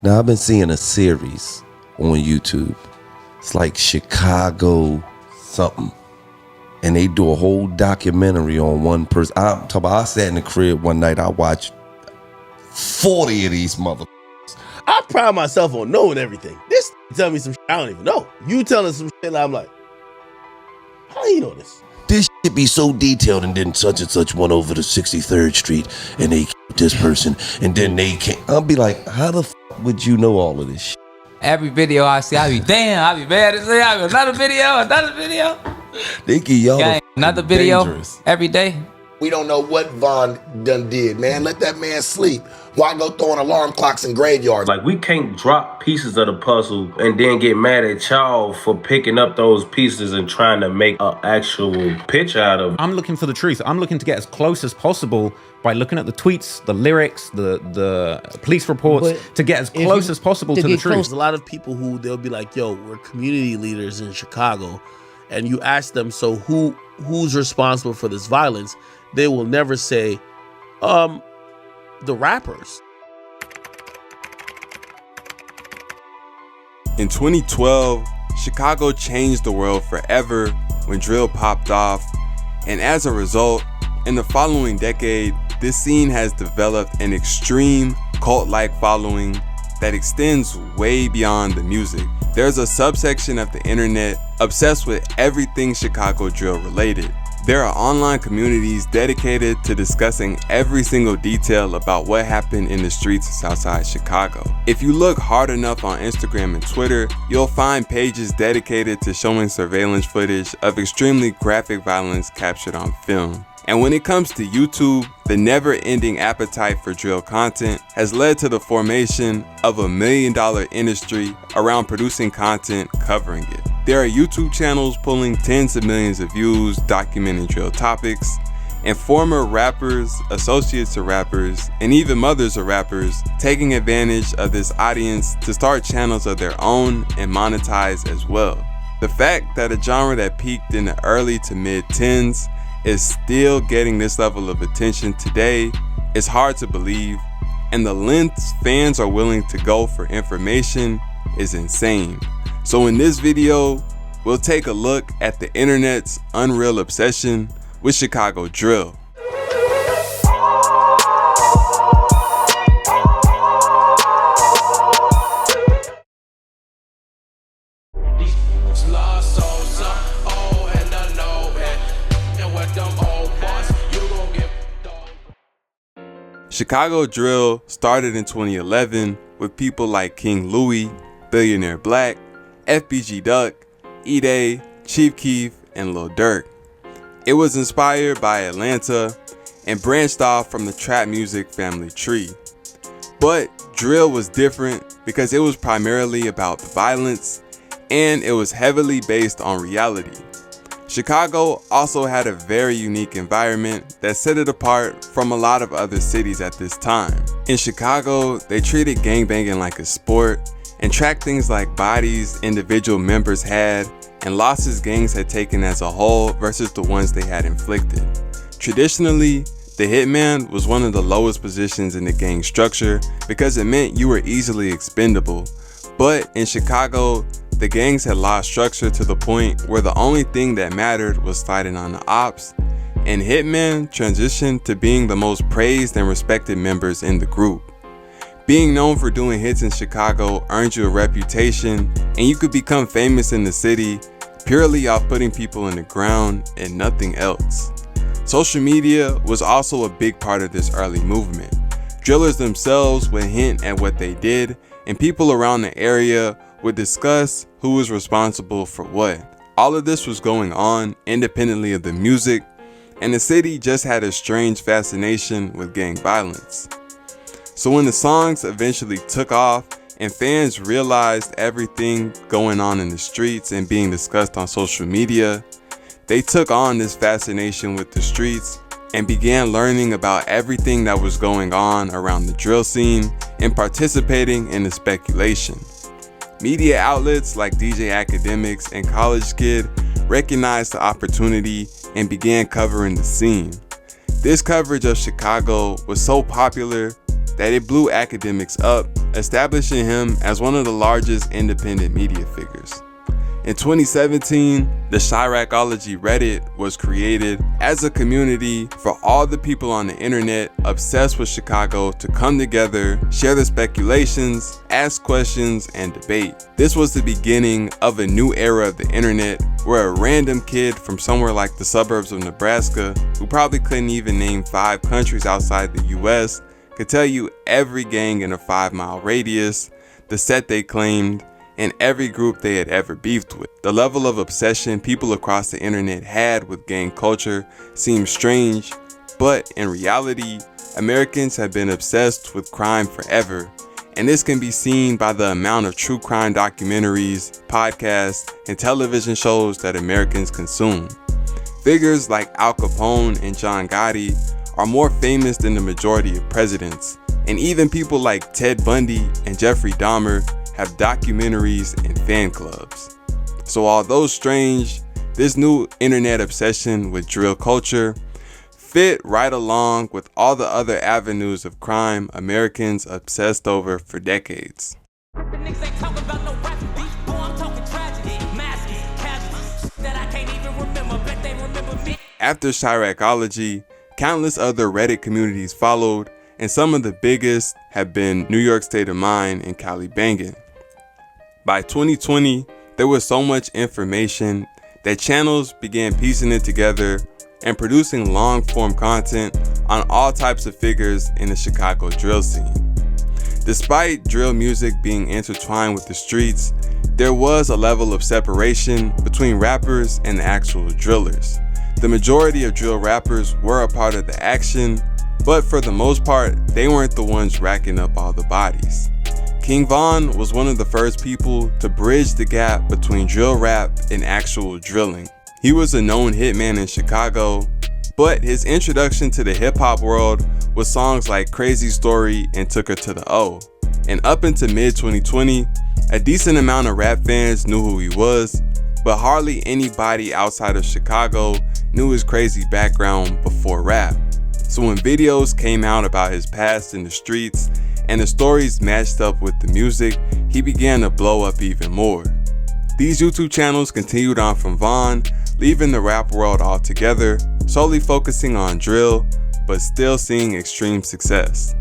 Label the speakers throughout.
Speaker 1: Now, I've been seeing a series on YouTube. It's like Chicago something. And they do a whole documentary on one person. I'm talking about, I sat in the crib one night, I watched 40 of these motherfuckers.
Speaker 2: I pride myself on knowing everything. This tell me some shit I don't even know. You telling some shit, I'm like, how do you know this?
Speaker 1: This shit be so detailed, and then such and such went over to 63rd Street and they killed this person, and then they can't. I'll be like, how the fuck would you know all of this shit?
Speaker 3: Every video I see, I be damn, I be mad as hell. I go, another video.
Speaker 1: They give y'all
Speaker 3: Gang, another video
Speaker 1: dangerous.
Speaker 3: every day.
Speaker 4: We don't know what Von done did, man. Let that man sleep. Why go throwing alarm clocks in graveyards?
Speaker 5: Like, we can't drop pieces of the puzzle and then get mad at y'all for picking up those pieces and trying to make an actual pitch out of it.
Speaker 6: I'm looking for the truth. I'm looking to get as close as possible by looking at the tweets, the lyrics, the police reports, to get as close as possible to the truth.
Speaker 2: There's a lot of people who they'll be like, yo, we're community leaders in Chicago. And you ask them, so who's responsible for this violence? They will never say, the rappers.
Speaker 7: In 2012, Chicago changed the world forever when drill popped off, and as a result, in the following decade, this scene has developed an extreme cult-like following that extends way beyond the music. There's a subsection of the internet obsessed with everything Chicago drill related. There are online communities dedicated to discussing every single detail about what happened in the streets of Southside Chicago. If you look hard enough on Instagram and Twitter, you'll find pages dedicated to showing surveillance footage of extremely graphic violence captured on film. And when it comes to YouTube, the never-ending appetite for drill content has led to the formation of a $1 million industry around producing content covering it. There are YouTube channels pulling tens of millions of views documenting drill topics, and former rappers, associates of rappers, and even mothers of rappers taking advantage of this audience to start channels of their own and monetize as well. The fact that a genre that peaked in the early to mid-10s is still getting this level of attention today is hard to believe, and the lengths fans are willing to go for information is insane. So in this video, we'll take a look at the internet's unreal obsession with Chicago drill. Chicago drill started in 2011 with people like King Louie, Billionaire Black, FBG Duck, E-Day, Chief Keef, and Lil Durk. It was inspired by Atlanta and branched off from the trap music family tree. But drill was different because it was primarily about the violence, and it was heavily based on reality. Chicago also had a very unique environment that set it apart from a lot of other cities at this time. In Chicago, they treated gangbanging like a sport and tracked things like bodies individual members had and losses gangs had taken as a whole versus the ones they had inflicted. Traditionally, the hitman was one of the lowest positions in the gang structure because it meant you were easily expendable. But in Chicago, the gangs had lost structure to the point where the only thing that mattered was fighting on the ops, and hitmen transitioned to being the most praised and respected members in the group. Being known for doing hits in Chicago earned you a reputation, and you could become famous in the city purely off putting people in the ground and nothing else. Social media was also a big part of this early movement. Drillers themselves would hint at what they did, and people around the area would discuss who was responsible for what. All of this was going on independently of the music, and the city just had a strange fascination with gang violence. So when the songs eventually took off and fans realized everything going on in the streets and being discussed on social media, they took on this fascination with the streets and began learning about everything that was going on around the drill scene and participating in the speculation. Media outlets like DJ Academics and College Kid recognized the opportunity and began covering the scene. This coverage of Chicago was so popular that it blew academics up, establishing him as one of the largest independent media figures. In 2017, the Chiraqology Reddit was created as a community for all the people on the internet obsessed with Chicago to come together, share their speculations, ask questions, and debate. This was the beginning of a new era of the internet where a random kid from somewhere like the suburbs of Nebraska, who probably couldn't even name 5 countries outside the US, could tell you every gang in a 5-mile radius, the set they claimed, and every group they had ever beefed with. The level of obsession people across the internet had with gang culture seemed strange, but in reality, Americans have been obsessed with crime forever, and this can be seen by the amount of true crime documentaries, podcasts, and television shows that Americans consume. Figures like Al Capone and John Gotti are more famous than the majority of presidents, and even people like Ted Bundy and Jeffrey Dahmer have documentaries and fan clubs. So although strange, this new internet obsession with drill culture fit right along with all the other avenues of crime Americans obsessed over for decades. After Chiraqology, countless other Reddit communities followed, and some of the biggest have been New York State of Mind and Cali Bangin'. By 2020, there was so much information that channels began piecing it together and producing long-form content on all types of figures in the Chicago drill scene. Despite drill music being intertwined with the streets, there was a level of separation between rappers and the actual drillers. The majority of drill rappers were a part of the action, but for the most part, they weren't the ones racking up all the bodies. King Von was one of the first people to bridge the gap between drill rap and actual drilling. He was a known hitman in Chicago, but his introduction to the hip-hop world was songs like Crazy Story and Took Her to the O. And up into mid-2020, a decent amount of rap fans knew who he was, but hardly anybody outside of Chicago knew his crazy background before rap. So when videos came out about his past in the streets, and the stories matched up with the music, he began to blow up even more. These YouTube channels continued on from Von, leaving the rap world altogether, solely focusing on drill, but still seeing extreme success.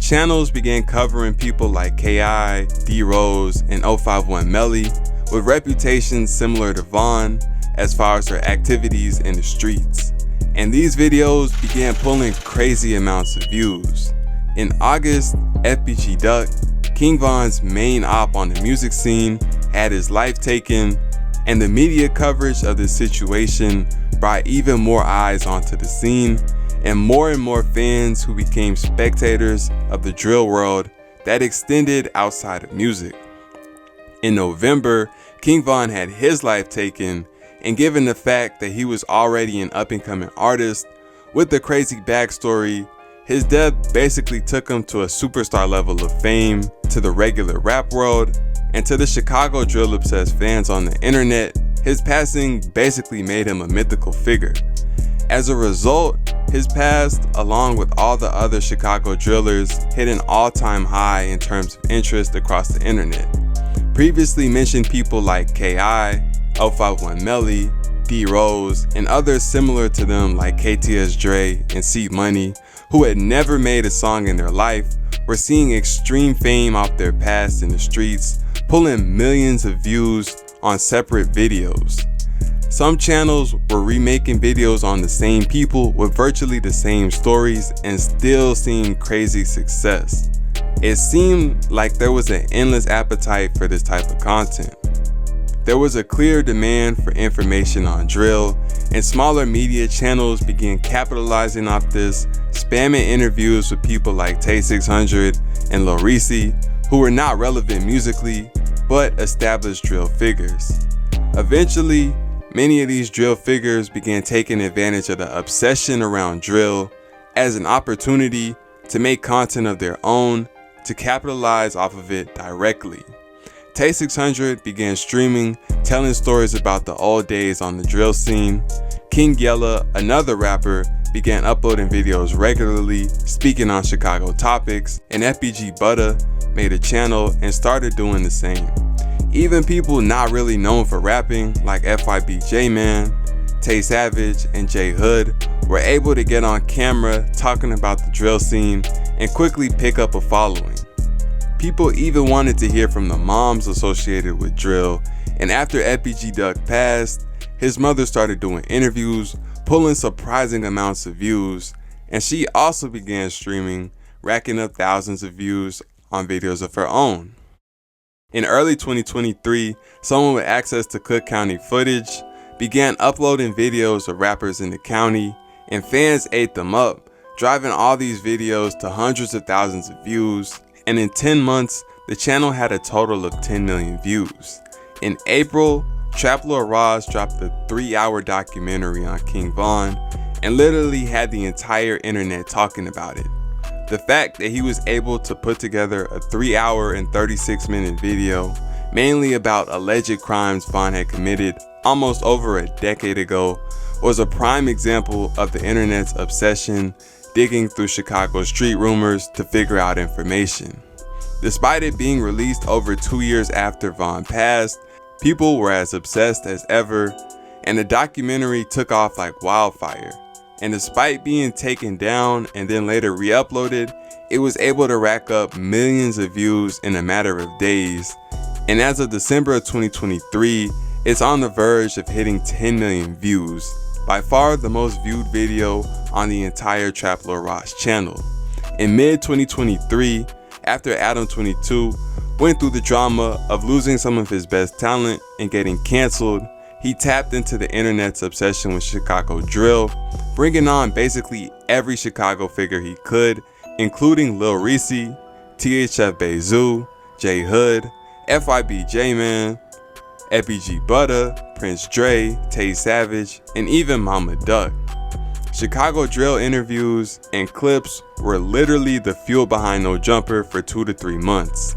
Speaker 7: Channels began covering people like K.I., D-Rose, and 051 Melly, with reputations similar to Von as far as their activities in the streets. And these videos began pulling crazy amounts of views. In August, FBG Duck, King Von's main op on the music scene, had his life taken, and the media coverage of this situation brought even more eyes onto the scene and more fans who became spectators of the drill world that extended outside of music. In November, King Von had his life taken, and given the fact that he was already an up-and-coming artist with a crazy backstory, his death basically took him to a superstar level of fame to the regular rap world, and to the Chicago drill-obsessed fans on the internet, his passing basically made him a mythical figure. As a result, his past, along with all the other Chicago drillers, hit an all-time high in terms of interest across the internet. Previously mentioned people like K.I., 051 Melly, D-Rose, and others similar to them like KTS Dre and C Money, who had never made a song in their life, were seeing extreme fame off their past in the streets, pulling millions of views on separate videos. Some channels were remaking videos on the same people with virtually the same stories and still seeing crazy success. It seemed like there was an endless appetite for this type of content. There was a clear demand for information on drill, and smaller media channels began capitalizing off this, spamming interviews with people like Tay600 and Lil Reese, who were not relevant musically, but established drill figures. Eventually, many of these drill figures began taking advantage of the obsession around drill as an opportunity to make content of their own to capitalize off of it directly. Tay600 began streaming, telling stories about the old days on the drill scene. King Yella, another rapper, began uploading videos regularly, speaking on Chicago topics, and FBG Butta made a channel and started doing the same. Even people not really known for rapping, like FYB J-Man, Tay Savage, and J Hood, were able to get on camera talking about the drill scene and quickly pick up a following. People even wanted to hear from the moms associated with drill, and after FBG Duck passed, his mother started doing interviews, pulling surprising amounts of views, and she also began streaming, racking up thousands of views on videos of her own. In early 2023, someone with access to Cook County footage began uploading videos of rappers in the county, and fans ate them up, driving all these videos to hundreds of thousands of views, and in 10 months, the channel had a total of 10 million views. In April, Trap Lord Ross dropped a 3-hour documentary on King Von and literally had the entire internet talking about it. The fact that he was able to put together a 3-hour and 36-minute video, mainly about alleged crimes Von had committed almost over a decade ago, was a prime example of the internet's obsession digging through Chicago street rumors to figure out information. Despite it being released over 2 years after Von passed, people were as obsessed as ever, and the documentary took off like wildfire. And despite being taken down and then later re-uploaded, it was able to rack up millions of views in a matter of days. And as of December of 2023, it's on the verge of hitting 10 million views, by far the most viewed video on the entire Trap Lord Ross channel. In mid-2023, after Adam 22 went through the drama of losing some of his best talent and getting canceled, he tapped into the internet's obsession with Chicago drill, bringing on basically every Chicago figure he could, including Lil Reese, THF Bezu, J Hood, FYB J-Man, FBG Butta, Prince Dre, Tay Savage, and even Mama Duck. Chicago drill interviews and clips were literally the fuel behind No Jumper for 2 to 3 months.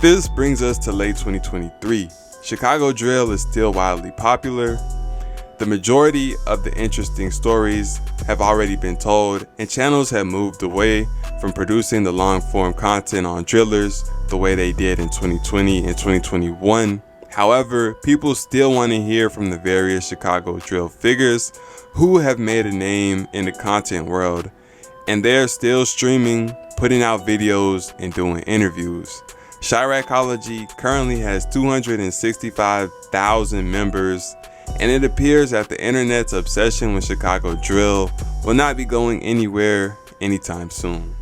Speaker 7: This brings us to late 2023. Chicago drill is still wildly popular. The majority of the interesting stories have already been told, and channels have moved away from producing the long-form content on drillers the way they did in 2020 and 2021. However, people still want to hear from the various Chicago drill figures who have made a name in the content world, and they're still streaming, putting out videos, and doing interviews. Chiraqology currently has 265,000 members, and it appears that the internet's obsession with Chicago drill will not be going anywhere anytime soon.